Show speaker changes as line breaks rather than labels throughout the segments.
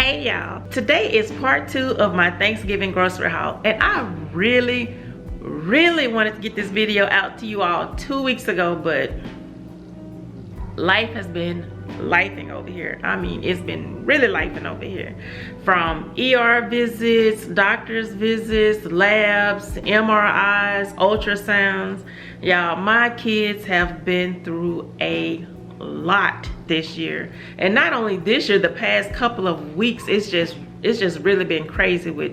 Hey y'all, today is part 2 of my Thanksgiving grocery haul, and I really wanted to get this video out to you all 2 weeks ago, but life has been lifing over here. I mean, it's been really lifing over here. From ER visits, doctor's visits, labs, MRIs, ultrasounds. Y'all, my kids have been through a lot this year. And not only this year, the past couple of weeks, it's just really been crazy with,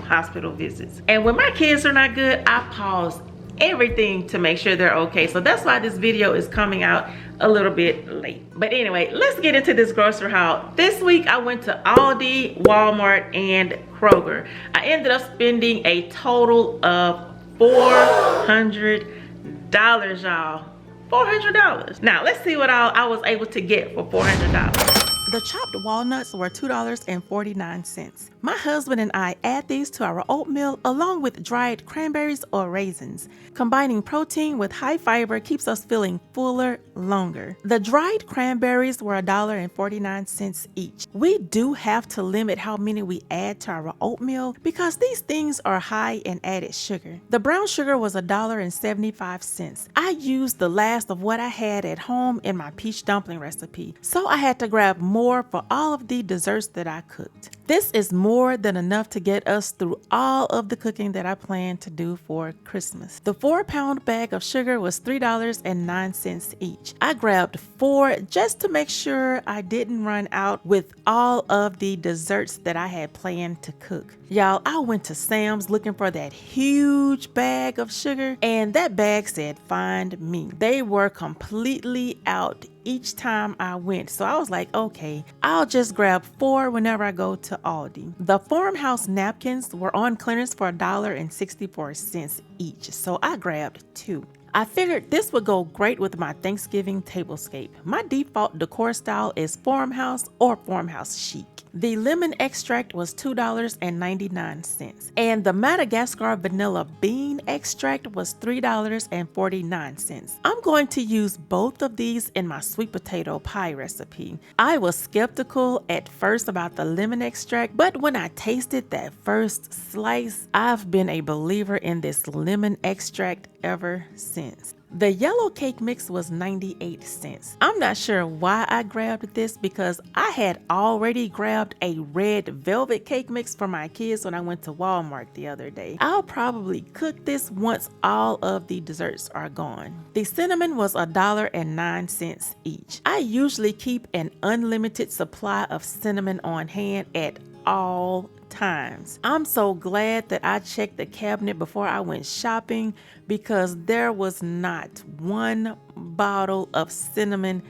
hospital visits. And when my kids are not good, I pause everything to make sure they're okay. So that's why this video is coming out a little bit late. But anyway, let's get into this grocery haul. This week I went to Aldi, Walmart, and Kroger. I ended up spending a total of $400, y'all. $400. Now let's see what I was able to get for $400.
The chopped walnuts were $2.49. My husband and I add these to our oatmeal along with dried cranberries or raisins. Combining protein with high fiber keeps us feeling fuller longer. The dried cranberries were $1.49 each. We do have to limit how many we add to our oatmeal because these things are high in added sugar. The brown sugar was $1.75. I used the last of what I had at home in my peach dumpling recipe, so I had to grab more for all of the desserts that I cooked. This is more than enough to get us through all of the cooking that I plan to do for Christmas. The 4-pound bag of sugar was $3.09 each. I grabbed 4 just to make sure I didn't run out with all of the desserts that I had planned to cook. Y'all, I went to Sam's looking for that huge bag of sugar, and that bag said, "Find me." They were completely out each time I went. So I was like, okay, I'll just grab 4 whenever I go to Aldi. The farmhouse napkins were on clearance for $1.64 each. So I grabbed 2. I figured this would go great with my Thanksgiving tablescape. My default decor style is farmhouse or farmhouse chic. The lemon extract was $2.99, and the Madagascar vanilla bean extract was $3.49. I'm going to use both of these in my sweet potato pie recipe. I was skeptical at first about the lemon extract, but when I tasted that first slice, I've been a believer in this lemon extract ever since. The yellow cake mix was 98 cents. I'm not sure why I grabbed this because I had already grabbed a red velvet cake mix for my kids when I went to Walmart the other day. I'll probably cook this once all of the desserts are gone. The cinnamon was $1.09 each. I usually keep an unlimited supply of cinnamon on hand at all times. I'm so glad that I checked the cabinet before I went shopping because there was not one bottle of cinnamon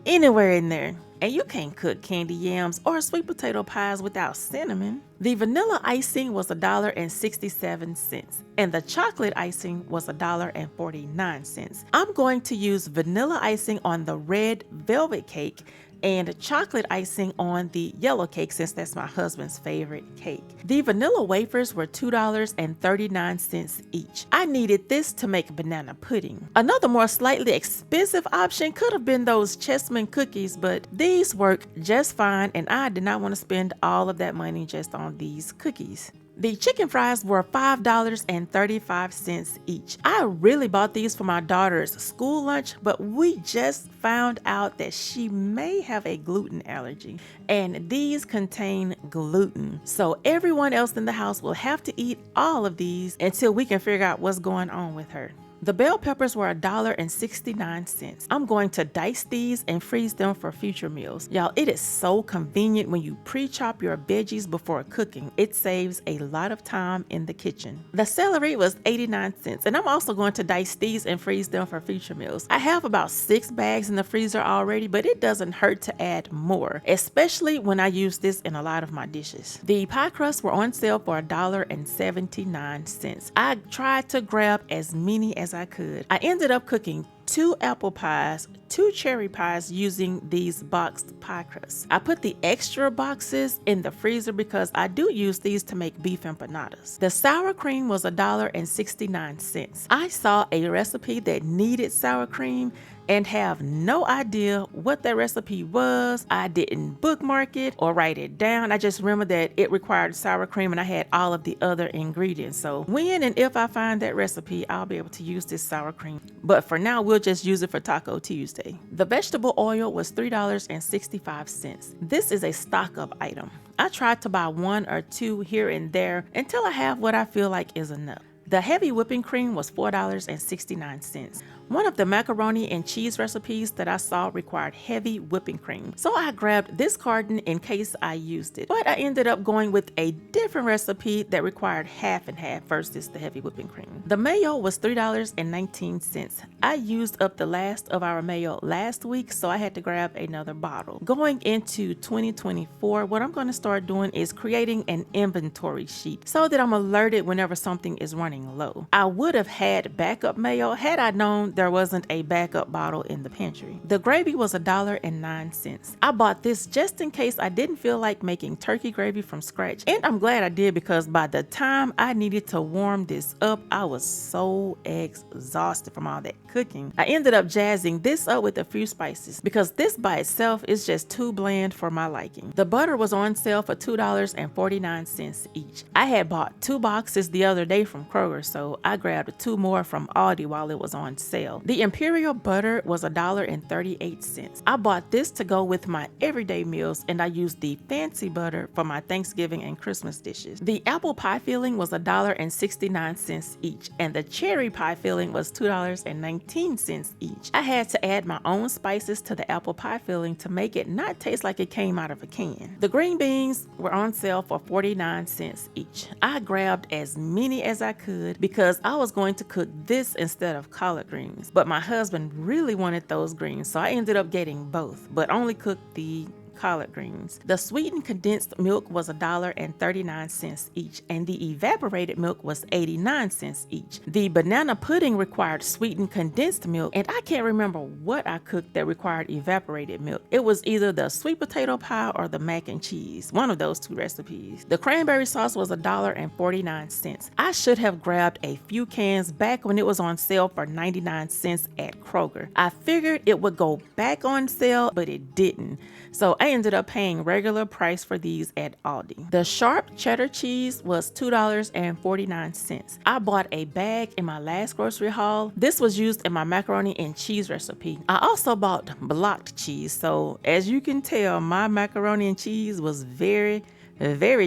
anywhere in there. And you can't cook candy yams or sweet potato pies without cinnamon. The vanilla icing was $1.67 and the chocolate icing was $1.49. I'm going to use vanilla icing on the red velvet cake and chocolate icing on the yellow cake since that's my husband's favorite cake. The vanilla wafers were $2.39 each. I needed this to make banana pudding. Another more slightly expensive option could have been those Chessman cookies, but these work just fine and I did not want to spend all of that money just on these cookies. The chicken fries were $5.35 each. I really bought these for my daughter's school lunch, but we just found out that she may have a gluten allergy, and these contain gluten. So everyone else in the house will have to eat all of these until we can figure out what's going on with her. The bell peppers were $1.69. I'm going to dice these and freeze them for future meals. Y'all, it is so convenient when you pre-chop your veggies before cooking. It saves a lot of time in the kitchen. The celery was 89 cents, and I'm also going to dice these and freeze them for future meals. I have about 6 bags in the freezer already, but it doesn't hurt to add more, especially when I use this in a lot of my dishes. The pie crusts were on sale for $1.79. I tried to grab as many as I could. I ended up cooking 2 apple pies, 2 cherry pies using these boxed pie crusts. I put the extra boxes in the freezer because I do use these to make beef empanadas. The sour cream was $1.69. I saw a recipe that needed sour cream and have no idea what that recipe was. I didn't bookmark it or write it down. I just remember that it required sour cream and I had all of the other ingredients. So when and if I find that recipe, I'll be able to use this sour cream. But for now, we'll just use it for Taco Tuesday. The vegetable oil was $3.65. This is a stock-up item. I tried to buy one or two here and there until I have what I feel like is enough. The heavy whipping cream was $4.69. One of the macaroni and cheese recipes that I saw required heavy whipping cream, so I grabbed this carton in case I used it. But I ended up going with a different recipe that required half and half versus the heavy whipping cream. The mayo was $3.19. I used up the last of our mayo last week, so I had to grab another bottle. Going into 2024, what I'm going to start doing is creating an inventory sheet so that I'm alerted whenever something is running low. I would have had backup mayo had I known there wasn't a backup bottle in the pantry. The gravy was $1.09. I bought this just in case I didn't feel like making turkey gravy from scratch, and I'm glad I did because by the time I needed to warm this up, I was so exhausted from all that cooking. I ended up jazzing this up with a few spices because this by itself is just too bland for my liking. The butter was on sale for $2.49 each. I had bought 2 boxes the other day from Kroger, so I grabbed 2 more from Aldi while it was on sale. The imperial butter was $1.38. I bought this to go with my everyday meals, and I used the fancy butter for my Thanksgiving and Christmas dishes. The apple pie filling was $1.69 each, and the cherry pie filling was $2.19 each. I had to add my own spices to the apple pie filling to make it not taste like it came out of a can. The green beans were on sale for 49 cents each. I grabbed as many as I could because I was going to cook this instead of collard greens. But my husband really wanted those greens, so I ended up getting both, but only cooked the collard greens. The sweetened condensed milk was $1.39 each, and the evaporated milk was 89 cents each. The banana pudding required sweetened condensed milk, and I can't remember what I cooked that required evaporated milk. It was either the sweet potato pie or the mac and cheese, one of those 2 recipes. The cranberry sauce was $1.49. I should have grabbed a few cans back when it was on sale for 99 cents at Kroger. I figured it would go back on sale, but it didn't. So I ended up paying regular price for these at Aldi. The sharp cheddar cheese was $2.49. I bought a bag in my last grocery haul. This was used in my macaroni and cheese recipe. I also bought blocked cheese, so as you can tell, my macaroni and cheese was very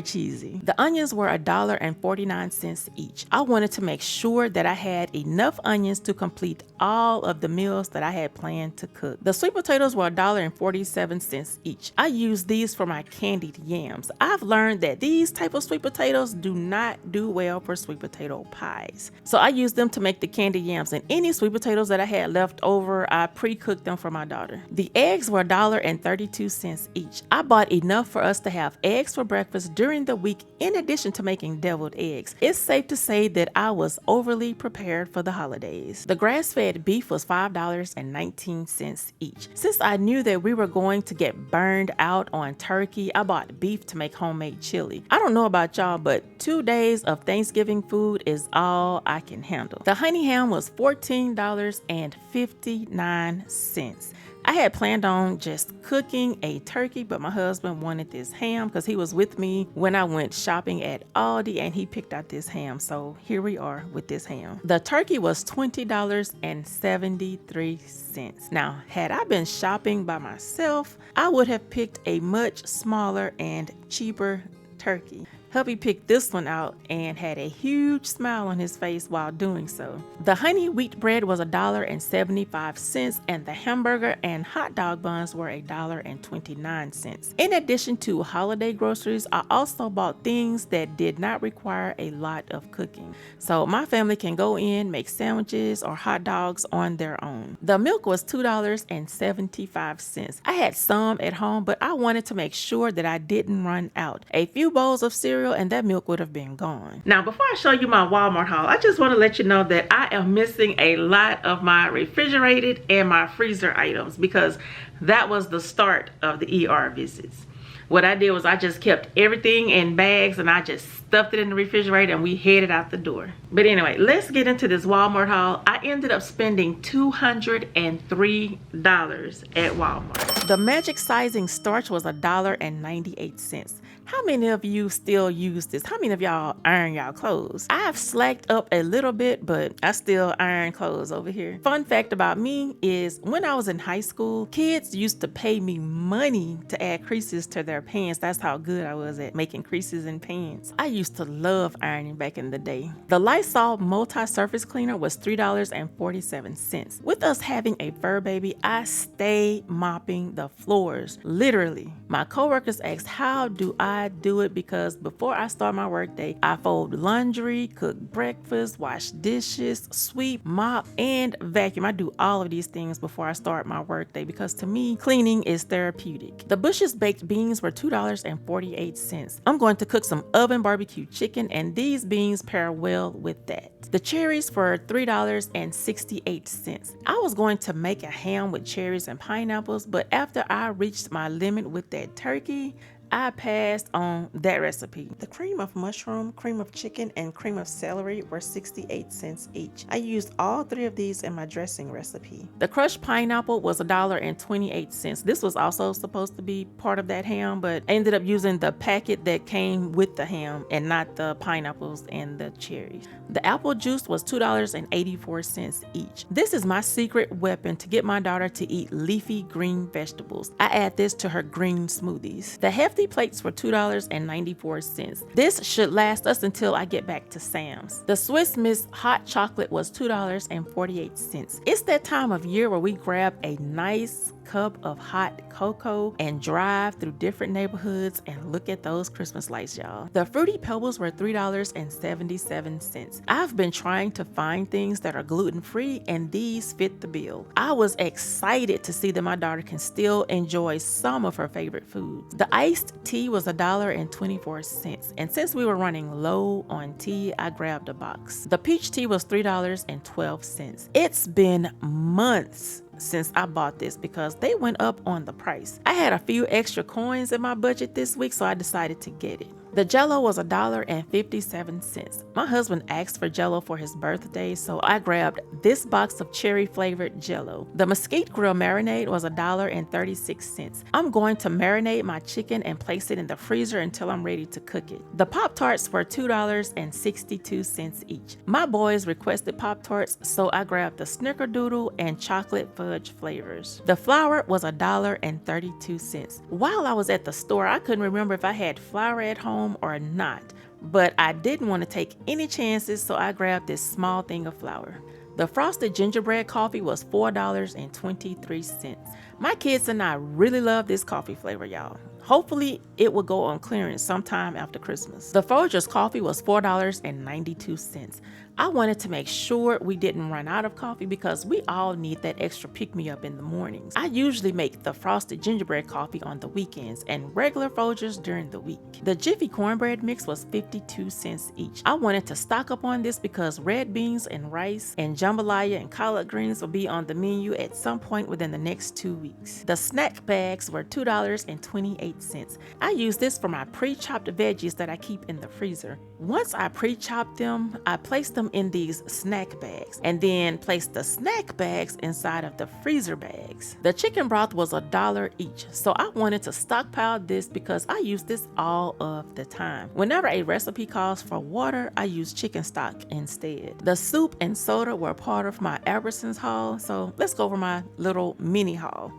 cheesy. The onions were $1.49 each. I wanted to make sure that I had enough onions to complete all of the meals that I had planned to cook. The sweet potatoes were $1.47 each. I used these for my candied yams. I've learned that these type of sweet potatoes do not do well for sweet potato pies. So I used them to make the candied yams, and any sweet potatoes that I had left over, I pre-cooked them for my daughter. The eggs were $1.32 each. I bought enough for us to have eggs for breakfast during the week in addition to making deviled eggs. It's safe to say that I was overly prepared for the holidays. The grass-fed beef was $5.19 each. Since I knew that we were going to get burned out on turkey, I bought beef to make homemade chili. I don't know about y'all, but 2 days of Thanksgiving food is all I can handle. The honey ham was $14.59. I had planned on just cooking a turkey, but my husband wanted this ham because he was with me when I went shopping at Aldi and he picked out this ham. So here we are with this ham. The turkey was $20.73. Now, had I been shopping by myself, I would have picked a much smaller and cheaper turkey. Hubby picked this one out and had a huge smile on his face while doing so. The honey wheat bread was $1.75, and the hamburger and hot dog buns were $1.29. In addition to holiday groceries, I also bought things that did not require a lot of cooking, so my family can go in, make sandwiches or hot dogs on their own. The milk was $2.75. I had some at home, but I wanted to make sure that I didn't run out. A few bowls of cereal and that milk would have been gone. Now, before I show you my Walmart haul, I just want to let you know that I am missing a lot of my refrigerated and my freezer items because that was the start of the ER visits.
what I did was I just kept everything in bags and I just stuffed it in the refrigerator and we headed out the door. But anyway, let's get into this Walmart haul. I ended up spending $203 at Walmart.
The magic sizing starch was $1.98. How many of you still use this? How many of y'all iron y'all clothes? I've slacked up a little bit, but I still iron clothes over here. Fun fact about me is when I was in high school, kids used to pay me money to add creases to their pants. That's how good I was at making creases in pants. I used to love ironing back in the day. The Lysol multi-surface cleaner was $3.47. With us having a fur baby, I stay mopping the floors. Literally. My coworkers asked, how do I do it? Because before I start my workday, I fold laundry, cook breakfast, wash dishes, sweep, mop, and vacuum. I do all of these things before I start my workday because to me, cleaning is therapeutic. The Bush's baked beans were $2.48. I'm going to cook some oven barbecue chicken, and these beans pair well with that. The cherries were $3.68. I was going to make a ham with cherries and pineapples, but after I reached my limit with that turkey, I passed on that recipe. The cream of mushroom, cream of chicken, and cream of celery were 68 cents each. I used all three of these in my dressing recipe. The crushed pineapple was $1.28. This was also supposed to be part of that ham, but I ended up using the packet that came with the ham and not the pineapples and the cherries. The apple juice was $2.84 each. This is my secret weapon to get my daughter to eat leafy green vegetables. I add this to her green smoothies. The hefty plates were $2.94. This should last us until I get back to Sam's. The Swiss Miss hot chocolate was $2.48. It's that time of year where we grab a nice cup of hot cocoa and drive through different neighborhoods and look at those Christmas lights, y'all. The Fruity Pebbles were $3.77. I've been trying to find things that are gluten-free, and these fit the bill. I was excited to see that my daughter can still enjoy some of her favorite foods. The iced tea was $1.24, and since we were running low on tea, I grabbed a box. The peach tea was $3.12. It's been months since I bought this because they went up on the price. I had a few extra coins in my budget this week, so I decided to get it. The Jell-O was $1.57. My husband asked for Jell-O for his birthday, so I grabbed this box of cherry flavored Jell-O. The Mesquite Grill marinade was $1.36. I'm going to marinate my chicken and place it in the freezer until I'm ready to cook it. The Pop-Tarts were $2.62 each. My boys requested Pop-Tarts, so I grabbed the Snickerdoodle and chocolate fudge flavors. The flour was $1.32. While I was at the store, I couldn't remember if I had flour at home or not, but I didn't want to take any chances, so I grabbed this small thing of flour. The frosted gingerbread coffee was $4.23. My kids and I really love this coffee flavor, y'all. Hopefully, it will go on clearance sometime after Christmas. The Folgers coffee was $4.92. I wanted to make sure we didn't run out of coffee because we all need that extra pick-me-up in the mornings. I usually make the frosted gingerbread coffee on the weekends and regular Folgers during the week. The Jiffy cornbread mix was 52 cents each. I wanted to stock up on this because red beans and rice and jambalaya and collard greens will be on the menu at some point within the next 2 weeks. The snack bags were $2.28. I use this for my pre-chopped veggies that I keep in the freezer. Once I pre-chop them, I place them in these snack bags and then place the snack bags inside of the freezer bags. The chicken broth was $1 each, so I wanted to stockpile this because I use this all of the time. Whenever a recipe calls for water, I use chicken stock instead. The soup and soda were part of my Albertsons haul, so let's go over my little mini haul.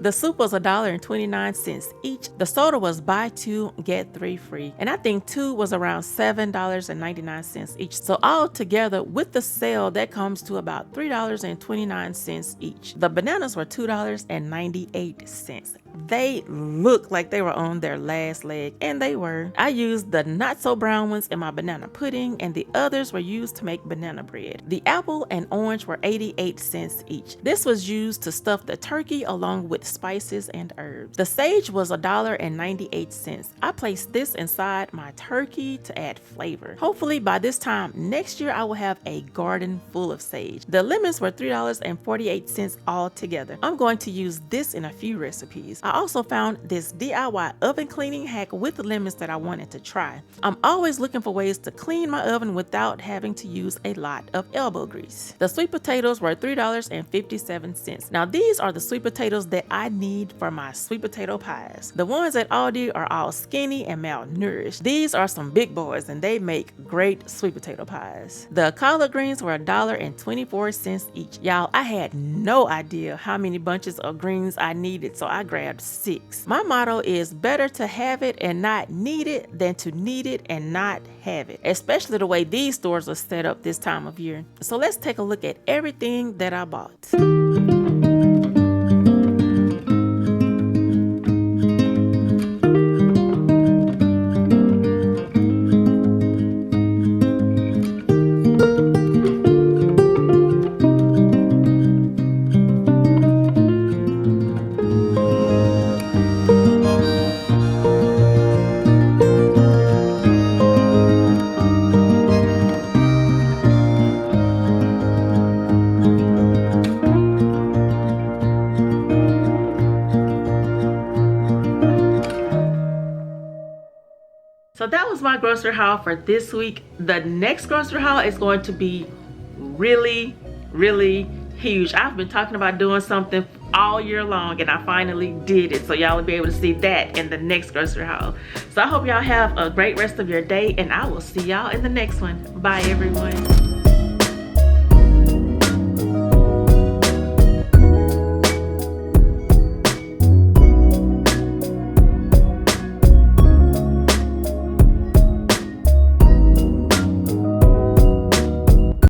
The soup was $1.29 each. The soda was buy two, get three free. And I think two was around $7.99 each. So all together with the sale, that comes to about $3.29 each. The bananas were $2.98. They looked like they were on their last leg, and they were. I used the not so brown ones in my banana pudding, and the others were used to make banana bread. The apple and orange were 88 cents each. This was used to stuff the turkey along with spices and herbs. The sage was $1.98. I placed this inside my turkey to add flavor. Hopefully by this time next year I will have a garden full of sage. The lemons were $3.48 all together. I'm going to use this in a few recipes. lemons. I also found this DIY oven cleaning hack with lemons that I wanted to try. I'm always looking for ways to clean my oven without having to use a lot of elbow grease. The sweet potatoes were $3.57. Now these are the sweet potatoes that I need for my sweet potato pies. The ones at Aldi are all skinny and malnourished. These are some big boys and they make great sweet potato pies. The collard greens were $1.24 each. Y'all, I had no idea how many bunches of greens I needed, so I grabbed 6. My motto is better to have it and not need it than to need it and not have it, especially the way these stores are set up this time of year. So let's take a look at everything that I bought.
So that was my grocery haul for this week. The next grocery haul is going to be really huge. I've been talking about doing something all year long and I finally did it. So y'all will be able to see that in the next grocery haul. So I hope y'all have a great rest of your day and I will see y'all in the next one. Bye everyone.